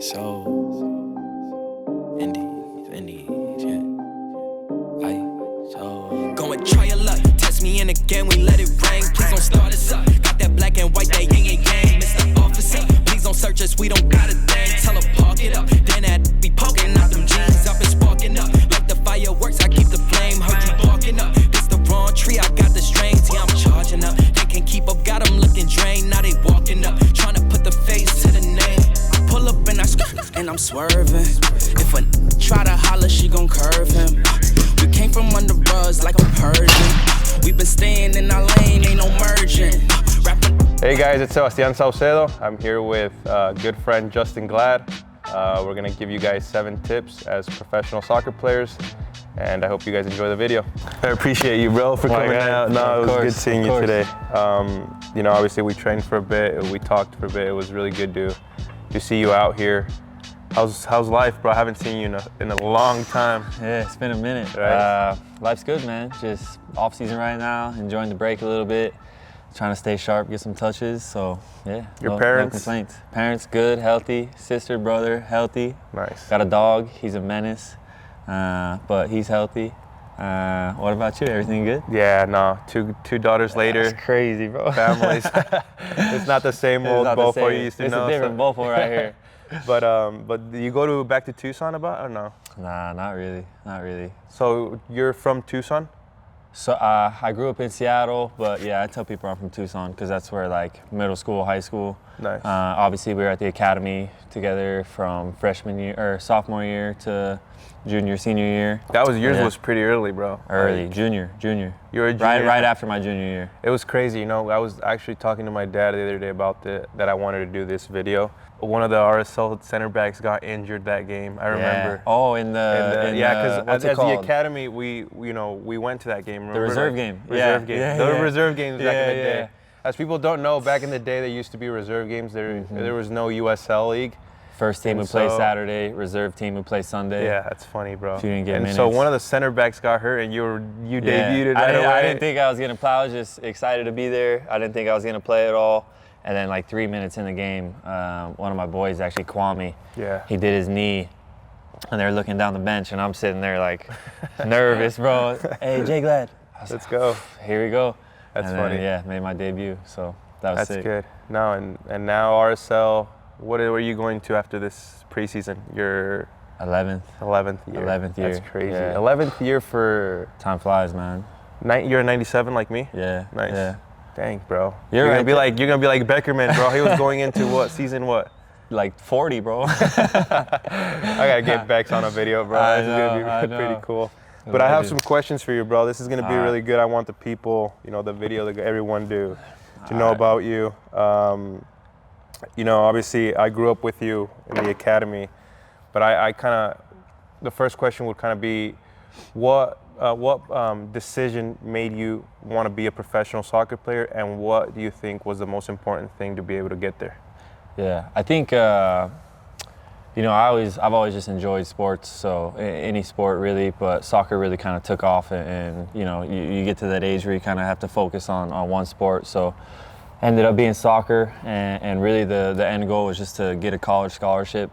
So, indeed, yeah. Go and try your luck. Test me in again, we let it rain. Please don't start us up. Got that black and white, that yin and yang. Mr. Officer, please don't search us, we don't got a thing. Tell her park it up. Then that be poking out them jeans. I've been sparking up. Like the fireworks, I keep the flame. Heard you barking up. This the wrong tree, I got the strings. Yeah, I'm charging up. They can't keep up, got them looking drained. Now they walking up. Trying to put the face to the name. Pull up and I and I'm swerving. If a try to holler, she gon' curve him. We came from under buzz like a Persian. We been staying in our lane, ain't no merging. Hey guys, it's Sebastián Saucedo. I'm here with good friend Justen Glad. We're gonna give you guys 7 tips as professional soccer players, and I hope you guys enjoy the video. I appreciate you, bro, for coming out. No, it was good seeing you today. You know, obviously we trained for a bit, we talked for a bit. It was really good to see you out here. How's life, bro? I haven't seen you in a long time. Yeah, it's been a minute. Right? Life's good, man. Just off season right now, enjoying the break a little bit, trying to stay sharp, get some touches. So yeah, Your parents? No complaints. Parents good, healthy. Sister, brother, healthy. Nice. Got a dog. He's a menace, but he's healthy. What about you? Everything good? Yeah, no. Two daughters later. That's crazy, bro. Families. It's not the same old Beaufort you used to know. It's a different Beaufort right here. But do you go back to Tucson about or no? Nah, not really, not really. So you're from Tucson? So I grew up in Seattle, but yeah, I tell people I'm from Tucson because that's where like middle school, high school. Nice. Obviously, we were at the academy together from freshman year or sophomore year to junior, senior year. Yours was pretty early, bro. Early, like, junior. You were a junior? Right after my junior year. It was crazy, you know. I was actually talking to my dad the other day about that I wanted to do this video. One of the RSL center backs got injured that game. I remember. Yeah. Oh, because at the academy we went to that game. Remember? The reserve game. Reserve game. Yeah, the yeah. reserve games back in the day. Yeah. As people don't know, back in the day there used to be reserve games. There was no USL league. First team would play Saturday, reserve team would play Sunday. Yeah, that's funny, bro. If you didn't get minutes. So one of the center backs got hurt, and you debuted right away. I didn't think I was gonna play. I was just excited to be there. I didn't think I was gonna play at all. And then like 3 minutes in the game, one of my boys, actually Kwame, he did his knee, and they're looking down the bench, and I'm sitting there like nervous, bro. Hey, Jay Glad. Let's go. Here we go. That's and funny. Then, yeah, made my debut. So that was sick. That's good. No, and now RSL. What are you going to after this preseason? Your 11th year. 11th year. That's crazy. Yeah. 11th year for. Time flies, man. You're a 97 like me. Yeah. Nice. Yeah. Dang, bro. You're gonna be like Beckerman, bro. He was going into what season? What? Like 40, bro. I gotta get Bex on a video, bro. This is gonna be pretty cool. But I have some questions for you, bro. This is gonna be really good. I want the people, the video, everyone to know about you. You know, obviously, I grew up with you in the academy, but I kind of, the first question would kind of be, what decision made you want to be a professional soccer player, and what do you think was the most important thing to be able to get there? Yeah, I think, I've always just enjoyed sports, so any sport really, but soccer really kind of took off, and you get to that age where you kind of have to focus on one sport, so ended up being soccer, and really the end goal was just to get a college scholarship.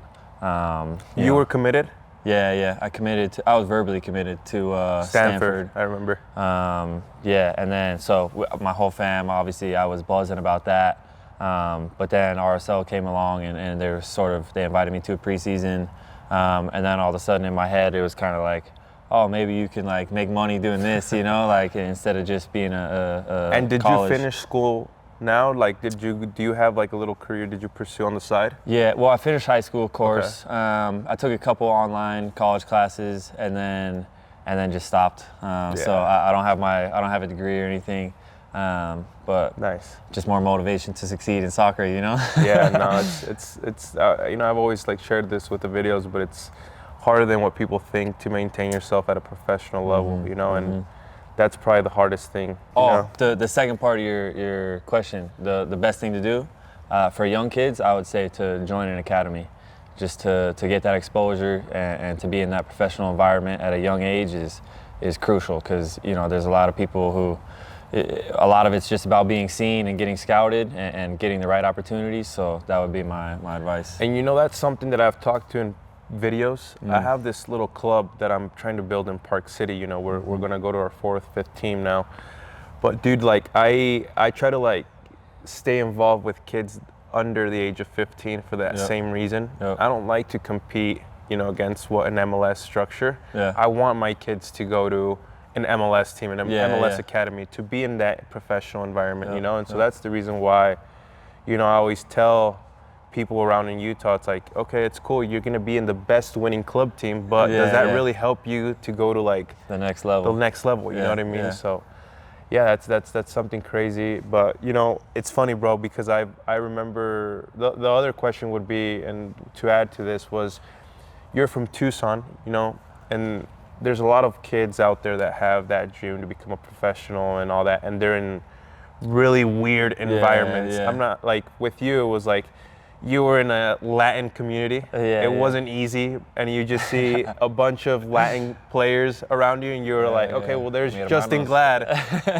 You were committed? Yeah, I was verbally committed to Stanford. I remember. And then so my whole fam, obviously I was buzzing about that. But then RSL came along and they invited me to a preseason. And then all of a sudden in my head it was kind of like, oh, maybe you can like make money doing this, like instead of just being a And did college. you finish school now? Like, do you have like a little career did you pursue on the side? Yeah, well, I finished high school, of course. Okay. I took a couple online college classes and then just stopped. So I don't have a degree or anything. But nice. Just more motivation to succeed in soccer, Yeah, no, it's I've always like shared this with the videos, but it's harder than what people think to maintain yourself at a professional level, and that's probably the hardest thing. The second part of your question, the best thing to do for young kids, I would say to join an academy, just to get that exposure and to be in that professional environment at a young age is crucial, because there's a lot of people who a lot of it's just about being seen and getting scouted and getting the right opportunities. So that would be my advice. And you know, that's something that I've talked to in videos. I have this little club that I'm trying to build in Park City. You know, we're gonna go to our 4th, 5th team now. But dude, like I try to like stay involved with kids under the age of 15 for that same reason. I don't like to compete, you know, against what an MLS structure. I want my kids to go to an MLS team, an MLS academy, to be in that professional environment, you know? And so that's the reason why, you know, I always tell people around in Utah, it's like, okay, it's cool, you're gonna be in the best winning club team, but does that really help you to go to like the next level? You know what I mean? So yeah, that's something crazy. But you know, it's funny, bro, because I remember the other question would be, and to add to this was, you're from Tucson, you know, and there's a lot of kids out there that have that dream to become a professional and all that, and they're in really weird environments. I'm not like, with you, it was like you were in a Latin community. It wasn't easy, and you just see a bunch of Latin players around you, and you were like, okay, well, there's Justen Glad,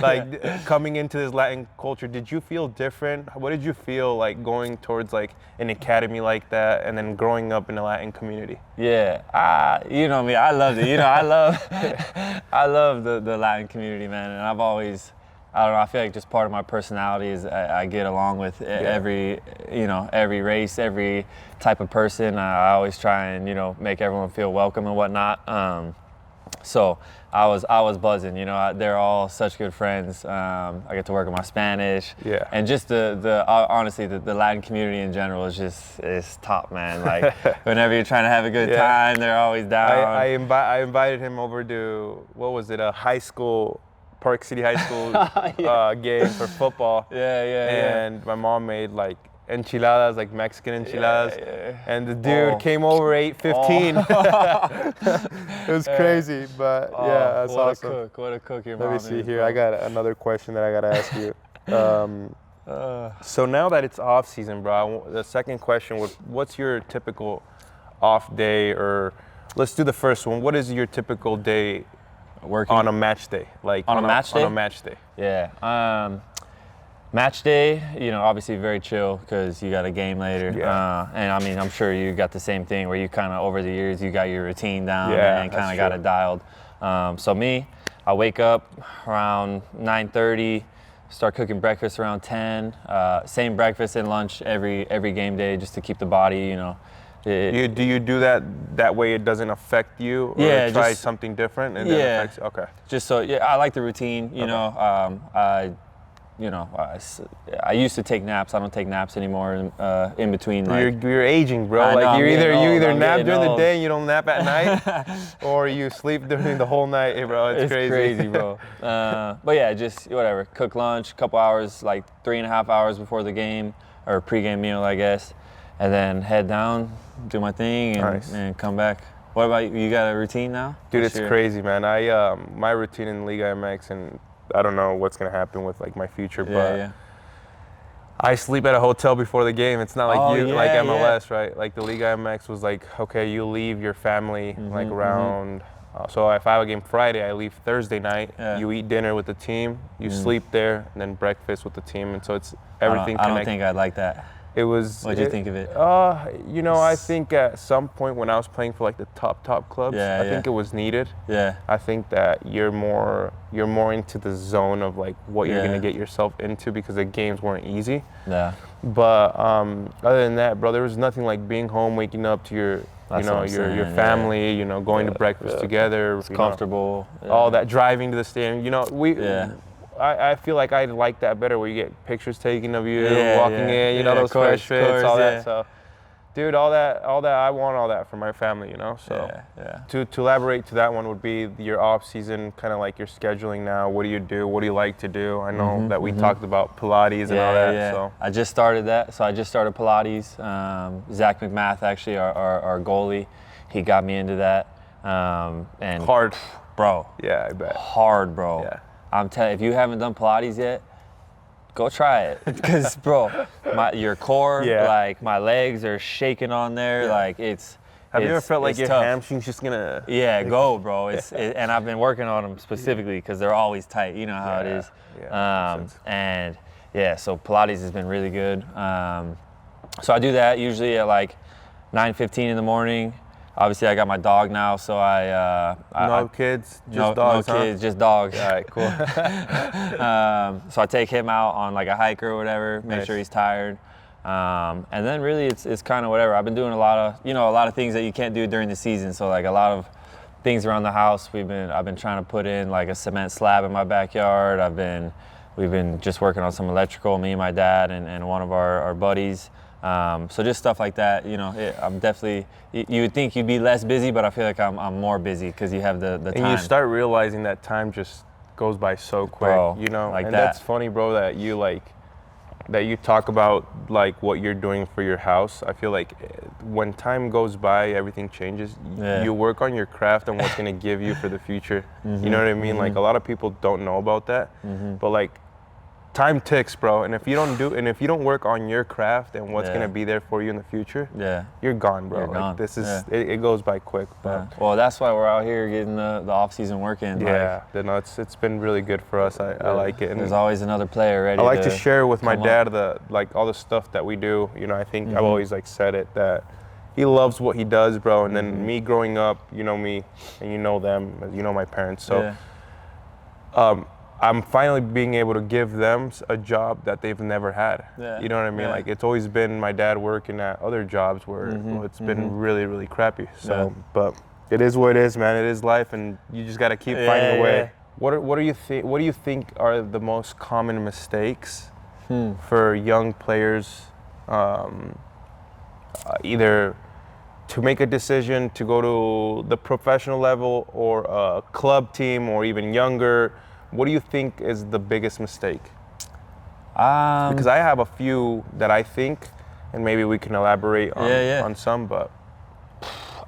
like coming into this Latin culture. Did you feel different? What did you feel like going towards like an academy like that, and then growing up in a Latin community? Yeah, you know me, I loved it. You know, I love the Latin community, man, and I've always, I don't know, I feel like just part of my personality is I get along with every race, every type of person. I always try and, you know, make everyone feel welcome and whatnot. So I was buzzing, you know, they're all such good friends. I get to work on my Spanish. And just honestly, the Latin community in general is top, man. Like whenever you're trying to have a good time, they're always down. I invited him over to, what was it, a high school, Park City High School game for football. And my mom made like enchiladas, like Mexican enchiladas. And the dude came over 8:15. It was crazy, but that's awesome. What a cook your Let mom me see is, here. bro. I got another question that I gotta ask you. So now that it's off season, bro, the second question was, what's your typical off day? Or let's do the first one. What is your typical day working on a match day? Like on a match day? On a match day. Match day, you know, obviously very chill because you got a game later. And I mean, I'm sure you got the same thing where you kind of, over the years, you got your routine down and kind of got it dialed. So me, I wake up around 9:30, start cooking breakfast around 10. Same breakfast and lunch every game day, just to keep the body, you know. Do you do that way it doesn't affect you? Or try something different and then affects you? Okay. Just so, I like the routine, you know. I used to take naps. I don't take naps anymore in between. Like, you're aging, bro. Like you either nap during the day and you don't nap at night, or you sleep during the whole night, bro. It's crazy, bro. But yeah, just whatever. Cook lunch, a couple hours, like 3.5 hours before the game, or pregame meal, I guess, and then head down, do my thing, and come back. What about you? You got a routine now? Dude, it's crazy, man. My routine in Liga MX, and I don't know what's gonna happen with like my future, but I sleep at a hotel before the game. It's not like like MLS, right? Like the Liga MX was like, okay, you leave your family like around. So if I have a game Friday, I leave Thursday night. You eat dinner with the team, you sleep there, and then breakfast with the team, and so it's everything. I don't think I'd like that. It was. What'd you think of it? You know, I think at some point when I was playing for like the top clubs, I think it was needed. I think that you're more into the zone of like what you're gonna get yourself into, because the games weren't easy. But other than that, bro, there was nothing like being home, waking up to your your family, you know, going to breakfast together. It's comfortable. All that, driving to the stadium. You know, I feel like I like that better, where you get pictures taken of you walking in, you know, those fresh fits, all that. So, dude, all that, I want all that for my family, you know. So, to elaborate to that one would be your off season, kind of like your scheduling now. What do you do? What do you like to do? I know that we talked about Pilates and all that. So I just started that. So I just started Pilates. Zach McMath, actually, our goalie, he got me into that. And hard, bro. Yeah, I bet. Hard, bro. Yeah. I'm telling you, if you haven't done Pilates yet, go try it. Because, bro, your core, like my legs are shaking on there. Like it's Have you ever felt like your tough. hamstring's just gonna? Yeah, go, bro. And I've been working on them specifically because they're always tight. You know how it is. Yeah. And yeah, so Pilates has been really good. So I do that usually at like 9:15 in the morning. Obviously, I got my dog now, so no kids, just dogs. No kids, just dogs. All right, cool. So I take him out on like a hike or whatever, make sure he's tired. And then really it's kind of whatever. I've been doing a lot of things that you can't do during the season. So like a lot of things around the house. I've been trying to put in like a cement slab in my backyard. We've been just working on some electrical, me and my dad and one of our buddies. So just stuff like that, I'm definitely, you would think you'd be less busy, but I feel like I'm more busy because you have the time. And you start realizing that time just goes by so quick, bro, and that's funny, bro, that you talk about like what you're doing for your house. I feel like when time goes by, everything changes. You work on your craft and what's gonna give you for the future. You know what I mean? Like a lot of people don't know about that, but like time ticks, bro. And if you don't work on your craft and what's gonna be there for you in the future, you're gone, bro. You're gone. This is it goes by quick. But well, that's why we're out here getting the off-season work in. It's been really good for us. I like it. And there's always another player ready. I like to share with my dad all the stuff that we do. I think I've always said it that he loves what he does, bro. And then me growing up, you know me, and you know them, you know my parents. So I'm finally being able to give them a job that they've never had. You know what I mean? Like it's always been my dad working at other jobs where it's been really, really crappy. So, but it is what it is, man. It is life, and you just got to keep finding a way. What do you think are the most common mistakes for young players, either to make a decision to go to the professional level or a club team or even younger? What do you think is the biggest mistake? Because I have a few that I think, and maybe we can elaborate on some, but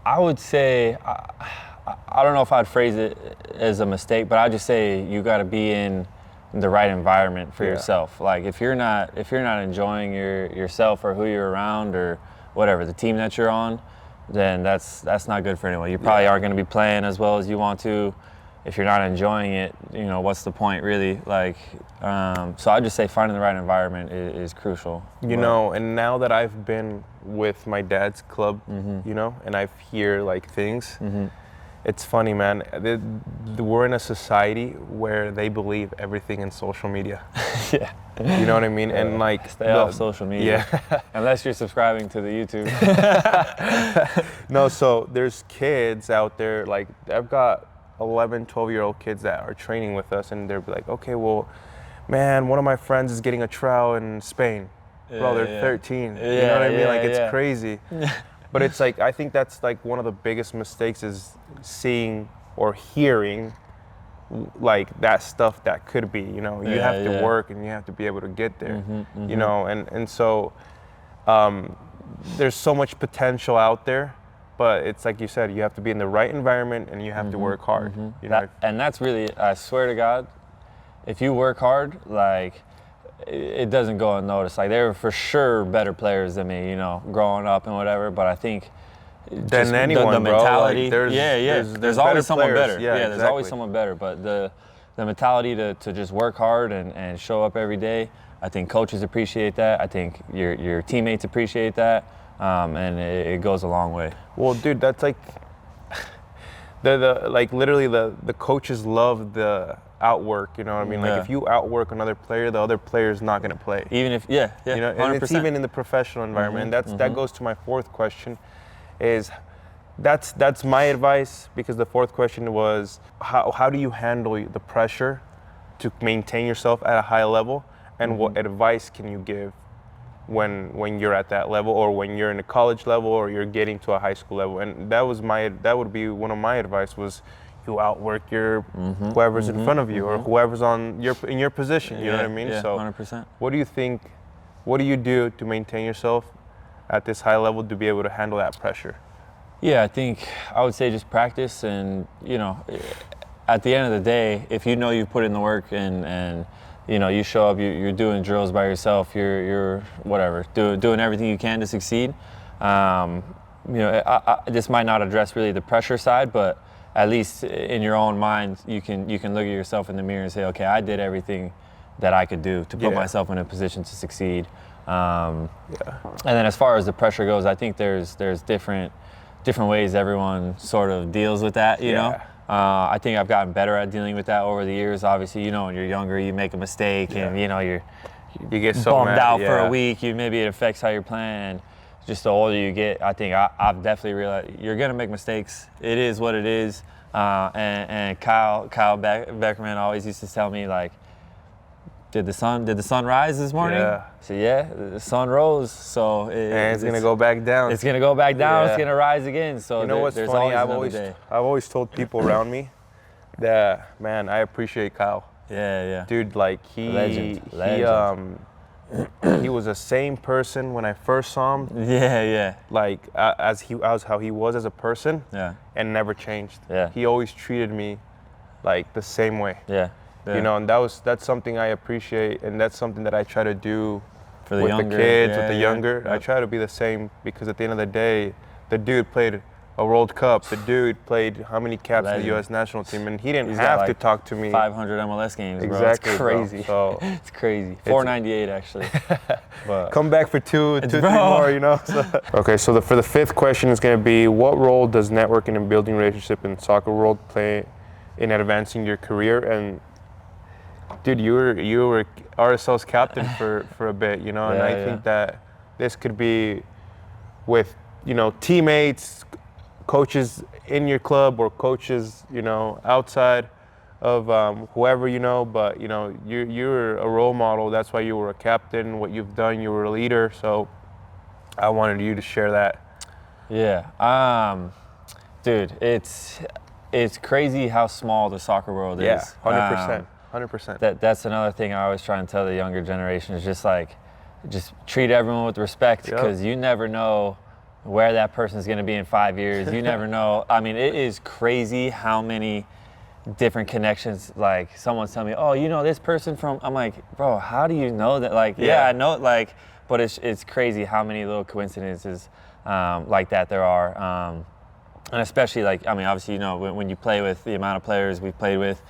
I would say, I don't know if I'd phrase it as a mistake, but I'd just say you got to be in the right environment for yourself. Like if you're not enjoying yourself or who you're around or whatever, the team that you're on, then that's not good for anyone. You probably aren't going to be playing as well as you want to. If you're not enjoying it, what's the point really? Like, so I just say finding the right environment is crucial. And now that I've been with my dad's club, and I hear like things, it's funny, man. We're in a society where they believe everything in social media. You know what I mean? And like stay off social media. Unless you're subscribing to the YouTube. No, so there's kids out there, like I've got 11, 12-year-old kids that are training with us, and they're like, okay, well, man, one of my friends is getting a trial in Spain. Bro, they're 13. You know what I mean? Like, it's crazy. But it's like, I think that's like one of the biggest mistakes is seeing or hearing like that stuff that could be, you have to work and you have to be able to get there, and so there's so much potential out there. But it's like you said, you have to be in the right environment and you have to work hard. And that's really, I swear to God, if you work hard, like it doesn't go unnoticed. Like they were for sure better players than me, growing up and whatever. But I think than anyone, the mentality, bro. Like there's always someone better. Yeah, there's always someone better. But the mentality to just work hard and show up every day, I think coaches appreciate that. I think your teammates appreciate that. And it goes a long way. Well, dude, that's like literally the coaches love the outwork. You know what I mean? Like if you outwork another player, the other player is not going to play. Even if and 100%. It's even in the professional environment. And that goes to my fourth question, is that's my advice, because the fourth question was how do you handle the pressure to maintain yourself at a high level, and what advice can you give when you're at that level, or when you're in a college level, or you're getting to a high school level? And that would be one of my advice, was you outwork your whoever's in front of you, or whoever's in your position. You know what I mean? So 100%. What do you think? What do you do to maintain yourself at this high level to be able to handle that pressure? Yeah, I think I would say just practice, and at the end of the day, if you put in the work and you show up, you're doing drills by yourself, you're whatever, doing everything you can to succeed, this might not address really the pressure side, but at least in your own mind, you can look at yourself in the mirror and say, okay, I did everything that I could do to put myself in a position to succeed. And then as far as the pressure goes, I think there's different ways everyone sort of deals with that, you know? I think I've gotten better at dealing with that over the years. Obviously, you know, when you're younger, you make a mistake and, you know, you get so bummed mad, out for a week. Maybe it affects how you're playing. Just the older you get, I think I've definitely realized you're going to make mistakes. It is what it is. And Kyle Beckerman always used to tell me, like, did the sun rise this morning? Yeah. So the sun rose. So it's gonna go back down. It's gonna go back down. It's gonna rise again. So you know what's there's funny? always I've always told people around me that, man, I appreciate Kyle. Yeah. Dude, like Legend. He was the same person when I first saw him. Yeah. Like as how he was as a person. Yeah. And never changed. Yeah. He always treated me like the same way. Yeah. You know, and that's something I appreciate, and that's something that I try to do for the with younger, the kids, with the younger. Yep. I try to be the same, because at the end of the day, the dude played a World Cup. The dude played how many caps for the U.S. national team, and he didn't have to talk to me. 500 MLS games, bro. Exactly, It's crazy. Bro. So it's crazy. 498 actually. But come back for two, three more, you know. Okay, so for the fifth question is going to be, what role does networking and building relationship in the soccer world play in advancing your career? And dude, you were RSL's captain for a bit, you know, and I think that this could be with, you know, teammates, coaches in your club, or coaches, you know, outside of whoever, you know. But, you know, you're a role model. That's why you were a captain. What you've done, you were a leader. So I wanted you to share that. Yeah. Dude, it's crazy how small the soccer world is. Yeah, 100%. 100%. That's another thing I always try and tell the younger generation, is just treat everyone with respect, because you never know where that person's going to be in 5 years. You never know. I mean, it is crazy how many different connections. Like, someone's telling me, oh, you know this person from, I'm like, bro, how do you know that? Like, I know it, like, but it's crazy how many little coincidences like that there are. And especially, like, I mean, obviously, you know, when you play with the amount of players we've played with,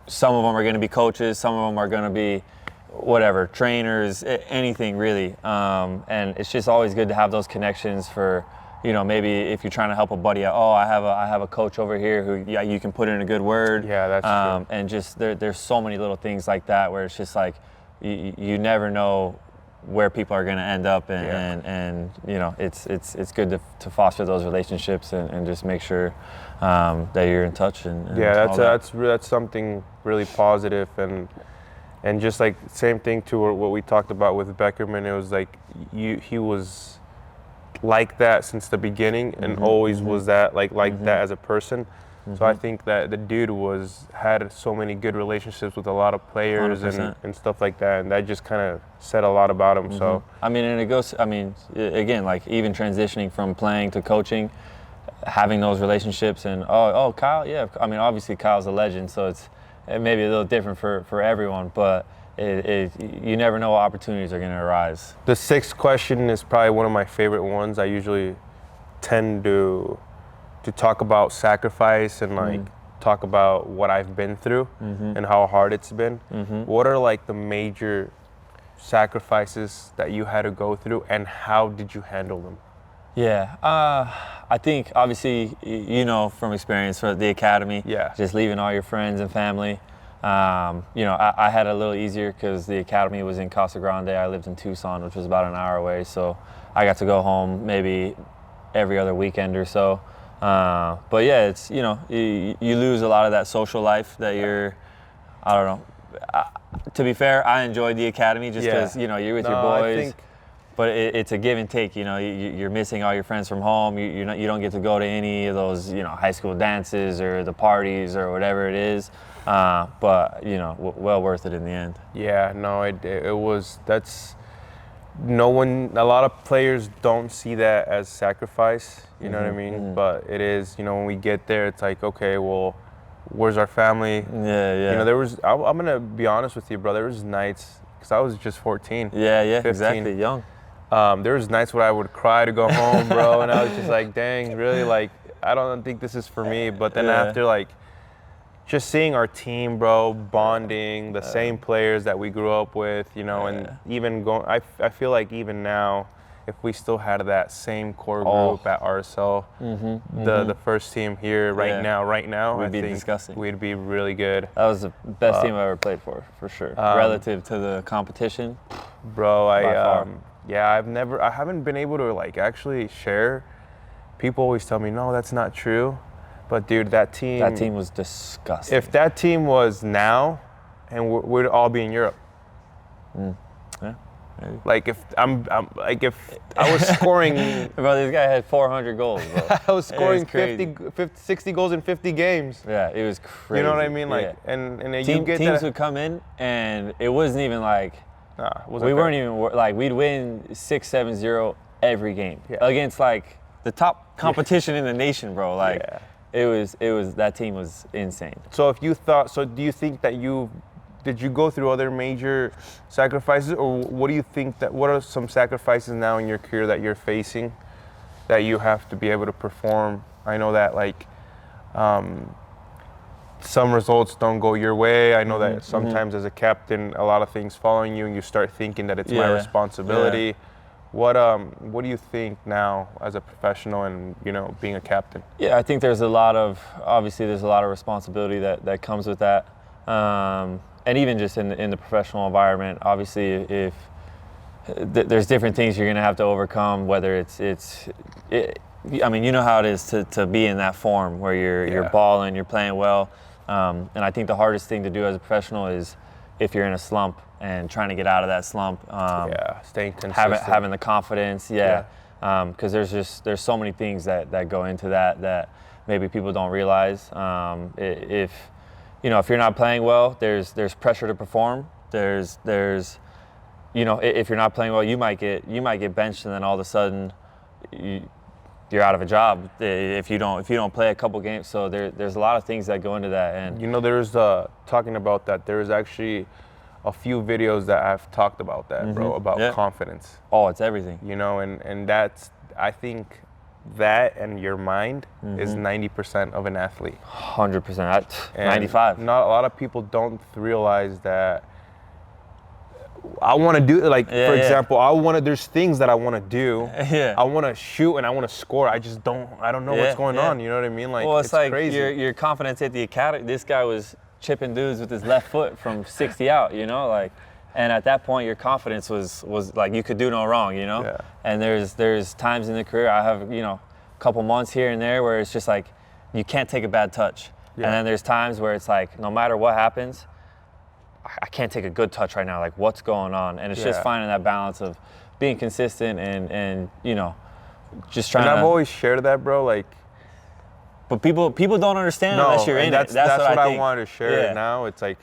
some of them are going to be coaches, some of them are going to be whatever, trainers, anything really. And it's just always good to have those connections for, you know, maybe if you're trying to help a buddy out, oh, I have a coach over here who you can put in a good word. Yeah, that's true. And just there's so many little things like that where it's just like you never know where people are going to end up, and you know, it's good to foster those relationships and just make sure that you're in touch. And that's something really positive, and just like same thing to what we talked about with Beckerman. It was like he was like that since the beginning, and always was that like that as a person. So I think that the dude had so many good relationships with a lot of players and stuff like that, and that just kind of said a lot about him. So I mean, and it goes. I mean, again, like even transitioning from playing to coaching, having those relationships, and oh, Kyle, yeah. I mean, obviously Kyle's a legend, so it may be a little different for everyone, but you never know what opportunities are going to arise. The sixth question is probably one of my favorite ones. I usually tend to talk about sacrifice and like talk about what I've been through and how hard it's been. What are like the major sacrifices that you had to go through, and how did you handle them? Yeah, I think obviously, you know, from experience for the academy, just leaving all your friends and family. You know, I had a little easier because the academy was in Casa Grande. I lived in Tucson, which was about an hour away, so I got to go home maybe every other weekend or so. But yeah, it's, you know, you lose a lot of that social life that I don't know. To be fair, I enjoyed the academy just because, you know, you're with your boys. But it's a give and take, you know. You're missing all your friends from home. You don't get to go to any of those, you know, high school dances or the parties or whatever it is. But, you know, well worth it in the end. Yeah, no, a lot of players don't see that as sacrifice, you know what I mean? But it is, you know, when we get there, it's like, okay, well, where's our family? Yeah. You know, I'm going to be honest with you, bro. There was nights, because I was just 14. Yeah, 15. exactly, young. There was nights where I would cry to go home, bro, and I was just like, dang, really, like, I don't think this is for me. But then after, like, just seeing our team, bro, bonding, the same players that we grew up with, you know, and even going, I feel like even now, if we still had that same core group at RSL, the first team here right now, we'd be think disgusting. We'd be really good. That was the best team I ever played for sure. Relative to the competition, bro, I haven't been able to like actually share. People always tell me, no, that's not true. But dude, that team was disgusting. If that team was now, and we'd all be in Europe. Yeah. Maybe. Like if if I was scoring, bro, this guy had 400 goals, bro. I was scoring 60 goals in 50 games. Yeah, it was crazy. You know what I mean? Like, and teams would come in, and it wasn't even like we weren't even like we'd win 6-7-0 every game against like the top competition in the nation, bro. Like it was that team was insane. So do you think that did you go through other major sacrifices, or what are some sacrifices now in your career that you're facing that you have to be able to perform? I know that like some results don't go your way. I know that sometimes as a captain, a lot of things following you and you start thinking that it's my responsibility. What do you think now as a professional and, you know, being a captain? Yeah, I think there's a lot of responsibility that comes with that. And even just in the professional environment, obviously, if there's different things you're going to have to overcome, whether I mean, you know how it is to be in that form where you're balling, you're playing well. And I think the hardest thing to do as a professional is if you're in a slump and trying to get out of that slump. Staying consistent. Having the confidence, because there's so many things that go into that maybe people don't realize. If you're not playing well, there's pressure to perform. There's if you're not playing well, you might get benched, and then all of a sudden you're out of a job if you don't play a couple games. So there's a lot of things that go into that. And there's talking about that. There's actually a few videos that I've talked about that, bro, about confidence. Oh, it's everything. And that's, I think that and your mind is 90% of an athlete. 100%. 95. Not a lot of people don't realize that. I want to do for example, there's things that I want to do. I want to shoot and I want to score. I don't know what's going on. You know what I mean? Like, well, it's like crazy. Your confidence at the academy. This guy was chipping dudes with his left foot from 60 out, and at that point your confidence was like you could do no wrong, And there's times in the career I have, a couple months here and there where it's just like you can't take a bad touch. And then there's times where it's like no matter what happens, I can't take a good touch right now, like what's going on? And it's just finding that balance of being consistent and just trying I've always shared that, bro, like. But people don't understand unless you're in it. That's what I wanted to share now. It's like,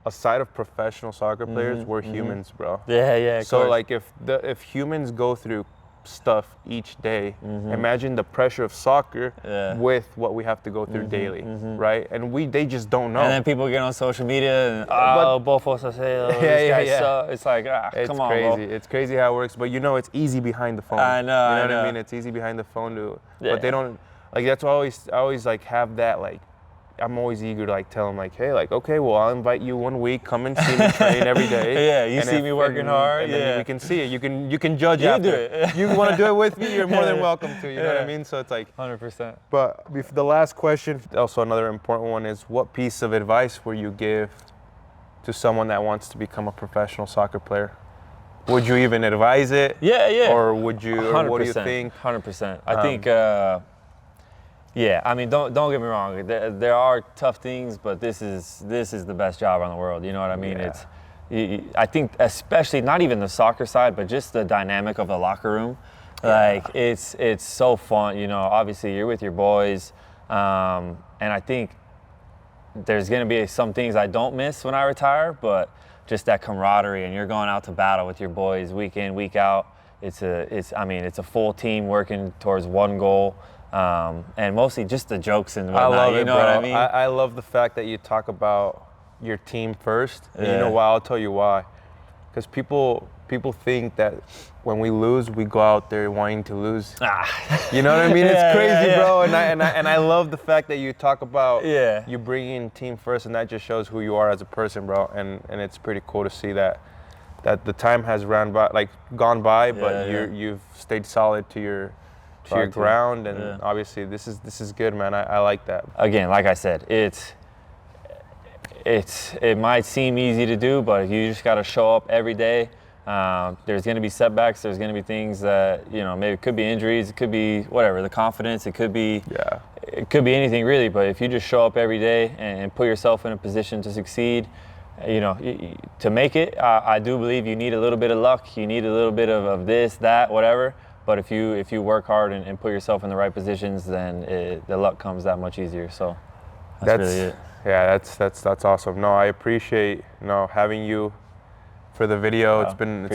aside of professional soccer players, we're humans, bro. Yeah. So like if humans go through stuff each day, imagine the pressure of soccer with what we have to go through daily, right? And they just don't know. And then people get on social media and bofos suck. It's like come on, crazy. Bro. It's crazy how it works, but it's easy behind the phone. I know. You know what I mean? It's easy behind the phone but they don't. Like that's why I always like have that like I'm always eager to like tell them like, hey, like, okay, well, I'll invite you 1 week, come and see me train every day. You see me working hard. And then we can see it. You can judge after. Do it. You want to do it with me? You're more than welcome to. You know what I mean? So it's like 100%. But the last question, also another important one, is what piece of advice would you give to someone that wants to become a professional soccer player? Would you even advise it? Yeah. Or would you? 100%, or what do you think? 100%. I think. I mean, don't get me wrong. There are tough things, but this is the best job in the world. You know what I mean? Yeah. I think especially not even the soccer side, but just the dynamic of the locker room. Like it's so fun. Obviously you're with your boys, and I think there's gonna be some things I don't miss when I retire, but just that camaraderie, and you're going out to battle with your boys week in, week out. It's a full team working towards one goal. And mostly just the jokes and whatnot. I love it, you know bro. what I mean? I love the fact that you talk about your team first. And you know why? I'll tell you why. Because people people think that when we lose, we go out there wanting to lose. You know what I mean? It's crazy, bro. And I love the fact that you talk about you bringing team first, and that just shows who you are as a person, bro. And it's pretty cool to see that the time has gone by, but you've stayed solid to your ground, and obviously this is good, man. I like that. Again, like I said, it might seem easy to do, but you just got to show up every day. There's going to be setbacks. There's going to be things that, maybe it could be injuries. It could be whatever, the confidence. It could be anything really. But if you just show up every day and put yourself in a position to succeed, to make it, I do believe you need a little bit of luck. You need a little bit of this, that, whatever. But if you work hard and put yourself in the right positions, then the luck comes that much easier. So that's really it. Yeah, that's awesome. No, I appreciate having you for the video. It's been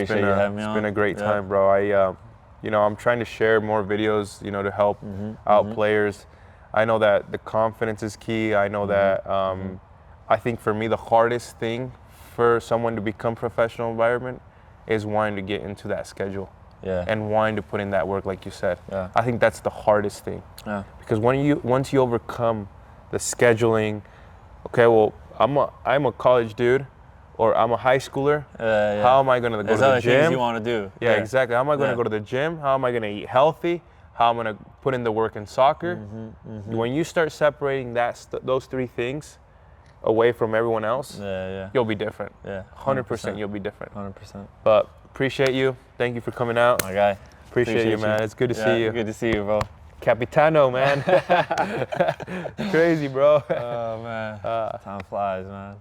a great time, bro. I'm trying to share more videos, to help out players. I know that the confidence is key. I know that I think for me the hardest thing for someone to become professional environment is wanting to get into that schedule. And wanting to put in that work, like you said. I think that's the hardest thing. Because once you overcome the scheduling, okay, well, I'm a college dude, or I'm a high schooler. How am I going to go to the gym? Things you want to do. Yeah, exactly. How am I going to go to the gym? How am I going to eat healthy? How am I going to put in the work in soccer? When you start separating those three things away from everyone else, you'll be different. 100% you'll be different. 100%. But appreciate you. Thank you for coming out. My guy. Appreciate you, man. It's good to see you. Good to see you, bro. Capitano, man. Crazy, bro. Oh, man. Time flies, man.